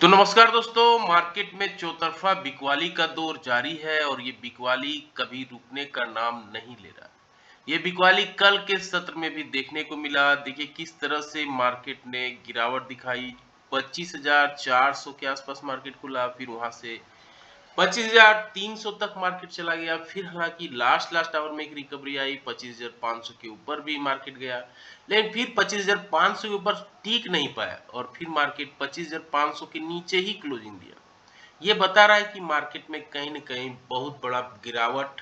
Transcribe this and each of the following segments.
तो नमस्कार दोस्तों, मार्केट में चौतरफा बिकवाली का दौर जारी है और ये बिकवाली कभी रुकने का नाम नहीं ले रहा। ये बिकवाली कल के सत्र में भी देखने को मिला। देखिए किस तरह से मार्केट ने गिरावट दिखाई। 25,400 के आसपास मार्केट खुला, फिर वहां से 25,300 तक मार्केट चला गया। फिर हालांकि लास्ट आवर में एक रिकवरी आई, 25,500 के ऊपर भी मार्केट गया, लेकिन फिर 25,500 के ऊपर टिक नहीं पाया और फिर मार्केट 25,500 के नीचे ही क्लोजिंग दिया। ये बता रहा है कि मार्केट में कहीं न कहीं बहुत बड़ा गिरावट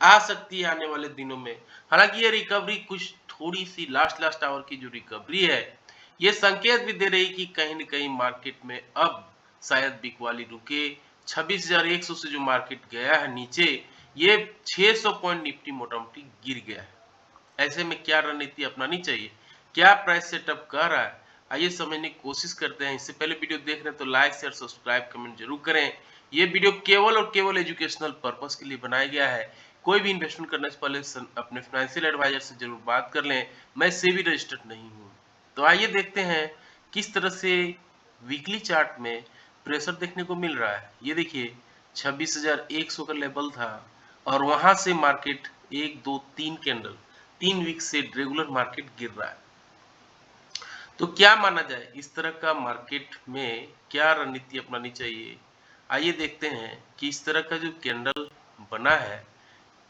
आ सकती है आने वाले दिनों में। हालांकि ये रिकवरी कुछ थोड़ी सी लास्ट आवर की जो रिकवरी है, ये संकेत भी दे रही कि कहीं न कहीं मार्केट में अब शायद बिकवाली रुके। 26,100 से जो मार्केट गया है नीचे, ये 600 पॉइंट निफ्टी मोटा-मोटी गिर गया है। ऐसे में क्या रणनीति अपनानी चाहिए? क्या प्राइस सेटअप कर रहा है? आइए समझने की कोशिश करते हैं। इससे पहले वीडियो देख रहे हैं तो लाइक, शेयर, सब्सक्राइब, कमेंट जरूर करें। ये वीडियो केवल और केवल एजुकेशनल पर्पस के लिए बनाया गया है। कोई भी इन्वेस्टमेंट करने से पहले अपने फाइनेंशियल एडवाइजर से जरूर बात कर लें। मैं सेबी रजिस्टर्ड नहीं हूँ। तो आइए देखते हैं किस तरह से वीकली चार्ट में प्रेशर देखने को मिल रहा है। ये देखिए 26,100 का लेवल था और वहां से मार्केट 1, 2, 3 कैंडल 3 वीक से रेगुलर मार्केट गिर रहा है। तो क्या माना जाए, इस तरह का मार्केट में क्या रणनीति अपनानी चाहिए? आइए देखते हैं कि इस तरह का जो कैंडल बना है,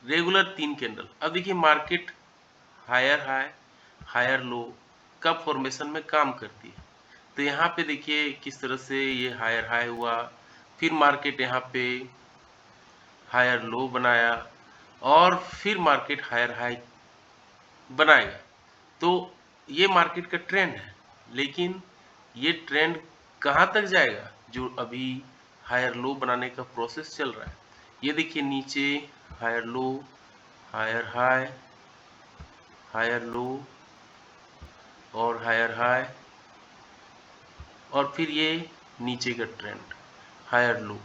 रेगुलर 3 कैंडल। अब देखिए market higher high, higher low का फॉर्मेशन में काम करती है। तो यहाँ पे देखिए किस तरह से ये हायर हाई हुआ, फिर मार्केट यहाँ पे हायर लो बनाया और फिर मार्केट हायर हाई बनाएगा। तो ये मार्केट का ट्रेंड है, लेकिन ये ट्रेंड कहाँ तक जाएगा जो अभी हायर लो बनाने का प्रोसेस चल रहा है। ये देखिए नीचे higher low, higher high, higher low और हायर हाई और फिर ये नीचे का ट्रेंड हायर लो।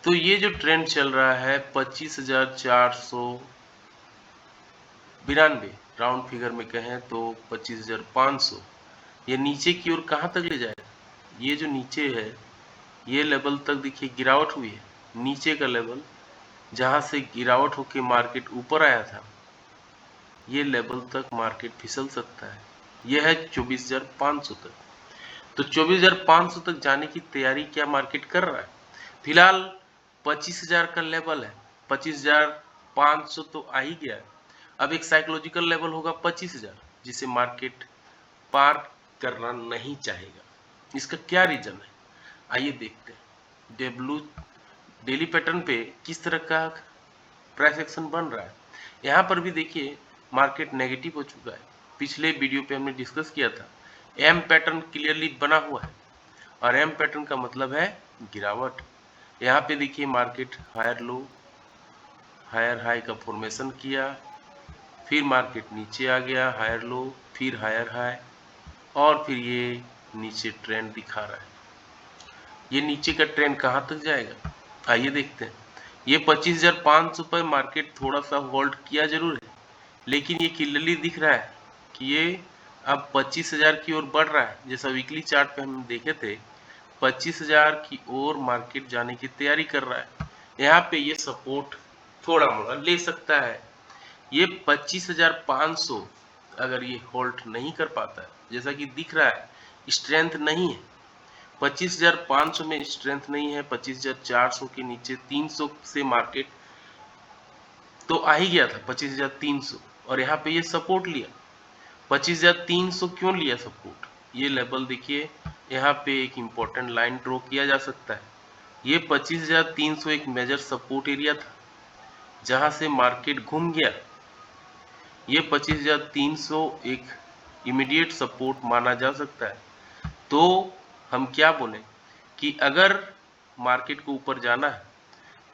तो ये जो ट्रेंड चल रहा है 25,492, राउंड फिगर में कहें तो 25,500, ये नीचे की ओर कहाँ तक ले जाएगा? ये जो नीचे है, ये लेवल तक देखिए गिरावट हुई है। नीचे का लेवल जहां से गिरावट होके मार्केट ऊपर आया था, ये लेवल तक मार्केट फिसल सकता है। यह है 24,500 तक। तो 24,500 तक जाने की तैयारी क्या मार्केट कर रहा है? फिलहाल 25,000 का लेवल है, 25,500 तो आ ही गया। अब एक साइकोलॉजिकल लेवल होगा 25,000, जिसे मार्केट पार करना नहीं चाहेगा। इसका क्या रीजन है? आइए देखते हैं डेब्लू डेली पैटर्न पे किस तरह का प्राइस एक्शन बन रहा है। यहाँ पर भी देखिए मार्केट नेगेटिव हो चुका है। पिछले वीडियो पे हमने डिस्कस किया था, एम पैटर्न क्लियरली बना हुआ है और एम पैटर्न का मतलब है गिरावट। यहाँ पे देखिए market higher low, higher high का फॉर्मेशन किया, फिर मार्केट नीचे आ गया, हायर लो, फिर हायर हाई और फिर ये नीचे ट्रेंड दिखा रहा है। ये नीचे का ट्रेंड कहाँ तक जाएगा? आइए देखते हैं। ये 25,500 पर मार्केट थोड़ा सा होल्ड किया जरूर है, लेकिन ये क्लियरली दिख रहा है कि ये अब 25,000 की ओर बढ़ रहा है। जैसा वीकली चार्ट पे हम देखे थे, 25,000 की ओर मार्केट जाने की तैयारी कर रहा है। यहाँ पे ये सपोर्ट थोड़ा मोड़ा ले सकता है। ये 25,500 अगर ये होल्ड नहीं कर पाता है, जैसा कि दिख रहा है, स्ट्रेंथ नहीं है। 25,500 में स्ट्रेंथ नहीं है। 25,400 के नीचे 300 से मार्केट तो आ ही गया था 25,300 और यहाँ पे ये सपोर्ट लिया। 25,300 क्यों लिया सपोर्ट? ये लेवल देखिए, यहाँ पे एक इम्पोर्टेंट लाइन ड्रॉ किया जा सकता है। ये 25,300 एक मेजर सपोर्ट एरिया था जहां से मार्केट घूम गया। ये 25,300 एक इमीडिएट सपोर्ट माना जा सकता है। तो हम क्या बोले कि अगर मार्केट को ऊपर जाना है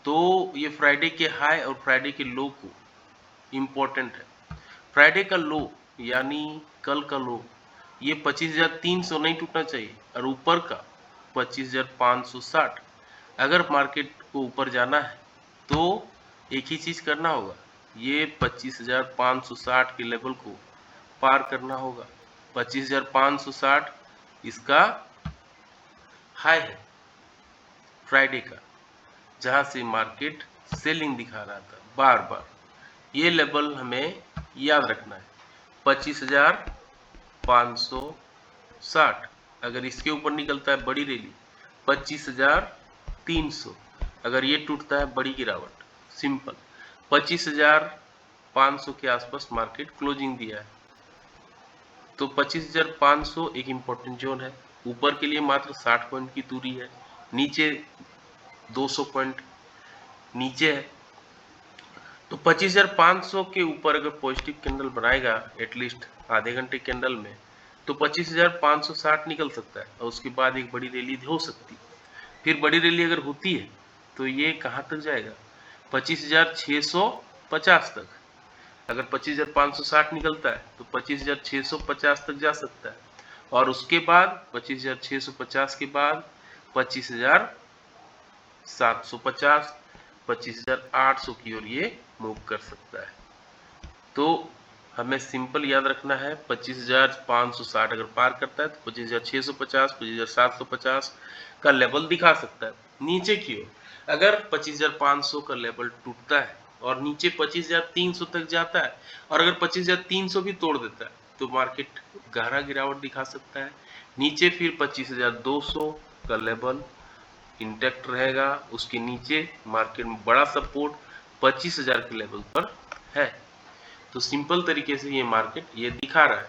तो ये फ्राइडे के हाई और फ्राइडे के लो को इम्पोर्टेंट है। फ्राइडे का लो यानी कल का लो, ये 25,300 नहीं टूटना चाहिए और ऊपर का 25,560। अगर मार्केट को ऊपर जाना है तो एक ही चीज करना होगा, ये 25,560 के लेवल को पार करना होगा। 25,560 इसका हाई है फ्राइडे का, जहां से मार्केट सेलिंग दिखा रहा था बार बार। ये लेवल हमें याद रखना है 25,560। अगर इसके ऊपर निकलता है बड़ी रैली 25,300, अगर ये टूटता है बड़ी गिरावट, सिंपल 25,500 के आसपास मार्केट क्लोजिंग दिया है। तो 25,500 एक इंपॉर्टेंट जोन है। ऊपर के लिए मात्र 60 पॉइंट की दूरी है, नीचे 200 पॉइंट नीचे है। तो 25,500 के ऊपर अगर पॉजिटिव कैंडल बनाएगा एटलीस्ट आधे घंटे कैंडल में, तो 25,560 निकल सकता है और उसके बाद एक बड़ी रैली हो सकती है। फिर बड़ी रैली अगर होती है तो ये कहाँ तक जाएगा 25,650 तक। अगर 25,560 निकलता है तो 25,650 तक जा सकता है, और उसके बाद 25,650 के बाद 25,750, 25,800 की ओर ये मूव कर सकता है। तो हमें सिंपल याद रखना है 25,560 अगर पार करता है तो 25,650, 25,750 का लेवल दिखा सकता है नीचे की ओर। अगर 25,500 का लेवल टूटता है और नीचे 25,300 तक जाता है, और अगर 25,300 भी तोड़ देता है तो मार्केट गहरा गिरावट दिखा सकता है। नीचे फिर 25,200 का लेवल इंटैक्ट रहेगा, उसके नीचे मार्केट में बड़ा सपोर्ट 25,000 के लेवल पर है। तो सिंपल तरीके से ये मार्केट ये दिखा रहा है।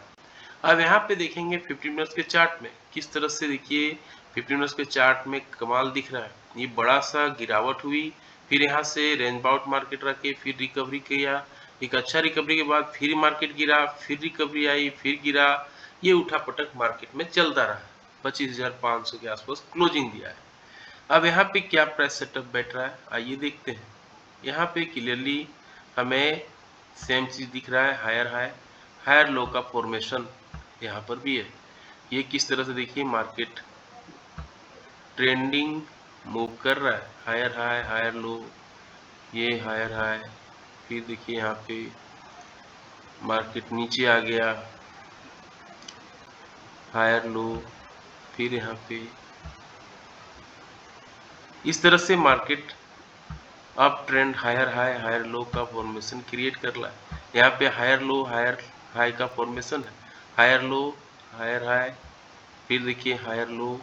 अब यहाँ पे देखेंगे 15 मिनट्स के चार्ट में किस तरह से, देखिए 15 मिनट्स के चार्ट में कमाल दिख रहा है। ये बड़ा सा गिरावट हुई, फिर यहाँ से रेंज बाउट मार्केट रखे, फिर रिकवरी किया, एक अच्छा रिकवरी के बाद फिर मार्केट गिरा, फिर रिकवरी आई, फिर गिरा। ये उठा पटक मार्केट में चलता रहा, 25,500 के आसपास क्लोजिंग दिया है। अब यहाँ पे क्या प्राइस सेटअप बैठ रहा है आइए देखते हैं। यहाँ पे क्लियरली हमें सेम चीज दिख रहा है, हायर हाई हायर लो का फॉर्मेशन यहाँ पर भी है। ये किस तरह से देखिए मार्केट ट्रेंडिंग मूव कर रहा है, हायर हाई हायर लो, ये हायर हाई, फिर देखिए यहाँ पे मार्केट नीचे आ गया, हायर लो, फिर यहाँ पे इस तरह से मार्केट अब trend higher high higher low का फॉर्मेशन क्रिएट कर रहा है। यहाँ पे हायर लो हायर हाई का फॉर्मेशन है, हायर लो हायर हाई, फिर देखिए हायर लो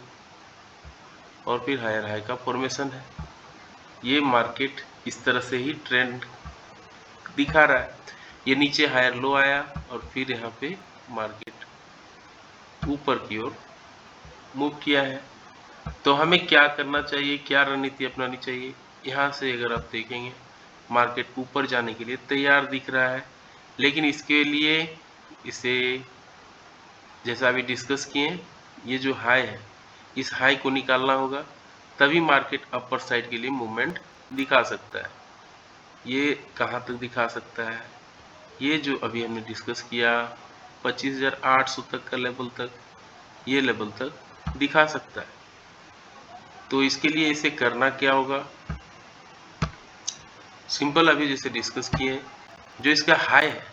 और फिर हायर हाई का फॉर्मेशन है। ये मार्केट इस तरह से ही ट्रेंड दिखा रहा है। ये नीचे हायर लो आया और फिर यहाँ पे मार्केट ऊपर की ओर मूव किया है। तो हमें क्या करना चाहिए, क्या रणनीति अपनानी चाहिए। यहाँ से अगर आप देखेंगे मार्केट ऊपर जाने के लिए तैयार दिख रहा है, लेकिन इसके लिए इसे जैसा अभी डिस्कस किए, ये जो हाई है इस हाई को निकालना होगा, तभी मार्केट अपर साइड के लिए मूवमेंट दिखा सकता है। ये कहाँ तक दिखा सकता है, ये जो अभी हमने डिस्कस किया 25,800 तक का लेवल तक, ये लेवल तक दिखा सकता है। तो इसके लिए इसे करना क्या होगा, सिंपल अभी जैसे डिस्कस किए, जो इसका हाई है,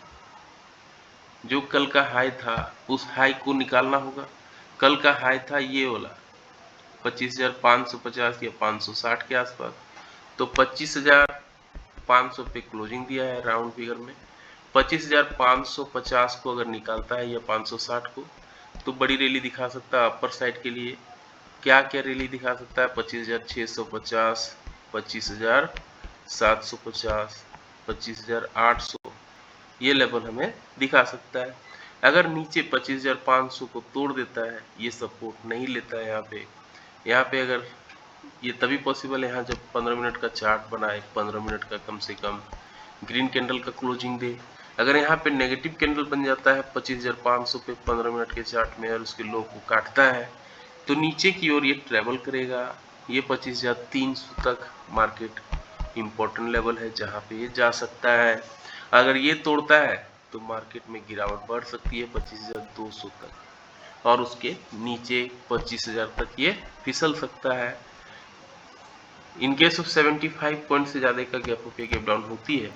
जो कल का हाई था उस हाई को निकालना होगा। कल का हाई था ये वाला 25,550 या 560 के आसपास, तो 25,500 पे क्लोजिंग दिया है राउंड फिगर में। 25,550 को अगर निकालता है या 560 को, तो बड़ी रैली दिखा सकता है अपर साइड के लिए। क्या क्या रैली दिखा सकता है, 25,650, 25,750, 25,800, ये लेवल हमें दिखा सकता है। अगर नीचे 25,500 को तोड़ देता है, ये सपोर्ट नहीं लेता है यहाँ पे अगर ये तभी पॉसिबल है यहाँ जब 15 मिनट का चार्ट बनाए, 15 मिनट का कम से कम ग्रीन कैंडल का क्लोजिंग दे। अगर यहाँ पे नेगेटिव कैंडल बन जाता है 25,500 पे 15 मिनट के चार्ट में और उसके लो को काटता है, तो नीचे की ओर ये ट्रेवल करेगा। ये 25,300 तक मार्केट इम्पोर्टेंट लेवल है जहाँ पे ये जा सकता है। अगर ये तोड़ता है तो मार्केट में गिरावट बढ़ सकती है 25,200 तक, और उसके नीचे 25,000 तक ये फिसल सकता है। इन केस ऑफ 75 पॉइंट से ज़्यादा का गैप अप या गैप डाउन होती है,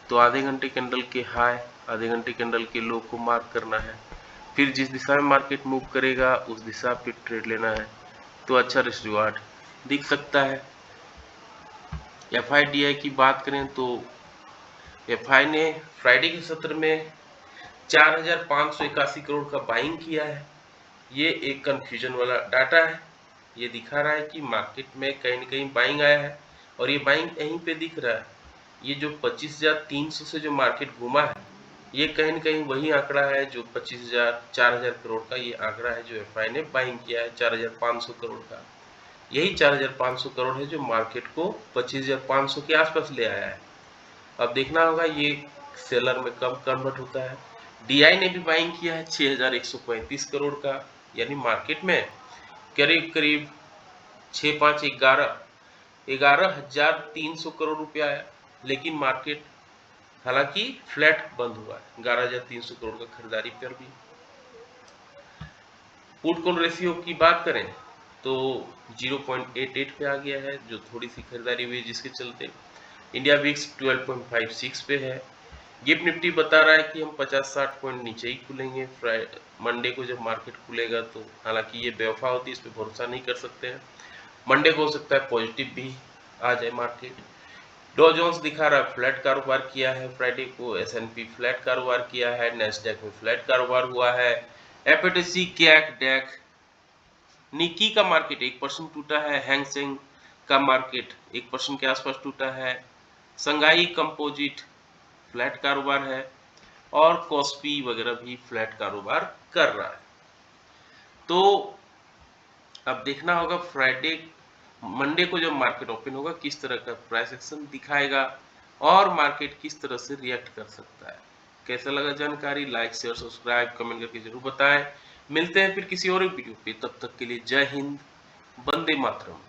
तो आधे घंटे कैंडल के हाई, आधे घंटे कैंडल के लो को मार्क करना है, फिर जिस दिशा में मार्केट मूव करेगा उस दिशा पे ट्रेड लेना है। तो अच्छा रिस्क रिवार्ड दिख सकता है। FIDI की बात करें तो FI ने फ्राइडे के सत्र में 4,581 करोड़ का बाइंग किया है। ये एक कंफ्यूजन वाला डाटा है। ये दिखा रहा है कि मार्केट में कहीं न कहीं बाइंग आया है और ये बाइंग यहीं पे दिख रहा है। ये जो 25,300 से जो मार्केट घूमा है, ये कहीं न कहीं वही आंकड़ा है जो 4,000 करोड़ का ये आंकड़ा है जो FI ने बाइंग किया है 4,500 करोड़ का। यही 4,500 करोड़ है जो मार्केट को 25,500 के आसपास ले आया है। अब देखना होगा ये सेलर में कब कन्वर्ट होता है। DI ने भी बाइंग किया है 6,135 करोड़ का, यानी मार्केट में करीब करीब 6 5 11,300 करोड़ रुपया आया, लेकिन मार्केट हालांकि फ्लैट बंद हुआ है 11,300 करोड़ का खरीदारी पर भी। पुट कॉल रेशियो की बात करें तो 0.88 पे आ गया है, जो थोड़ी सी खरीदारी हुई जिसके चलते। इंडिया विक्स 12.56 पे है। गिफ्ट निफ्टी बता रहा है कि हम 50-60 पॉइंट नीचे ही खुलेंगे मंडे को जब मार्केट खुलेगा, तो हालांकि ये बेवफा होती है, इस पर भरोसा नहीं कर सकते हैं। मंडे को हो सकता है पॉजिटिव भी आ जाए मार्केट। डॉ जोन्स दिखा रहा है फ्लैट कारोबार किया है फ्राइडे को। S&P फ्लैट कारोबार किया है। नैस्डैक में फ्लैट कारोबार हुआ है। FTSE कैक डैक निकी का मार्केट 1% टूटा है। हैंगसेंग का मार्केट 1% के आसपास टूटा है। संघाई कंपोजिट फ्लैट कारोबार है और कॉस्पी वगैरह भी फ्लैट कारोबार कर रहा है। तो अब देखना होगा फ्राइडे मंडे को जब मार्केट ओपन होगा किस तरह का प्राइस एक्शन दिखाएगा और मार्केट किस तरह से रिएक्ट कर सकता है। कैसा लगा जानकारी? लाइक शेयर सब्सक्राइब कमेंट करके जरूर बताएं। मिलते हैं फिर किसी और वीडियो पे, तब तक के लिए जय हिंद, वंदे मातरम।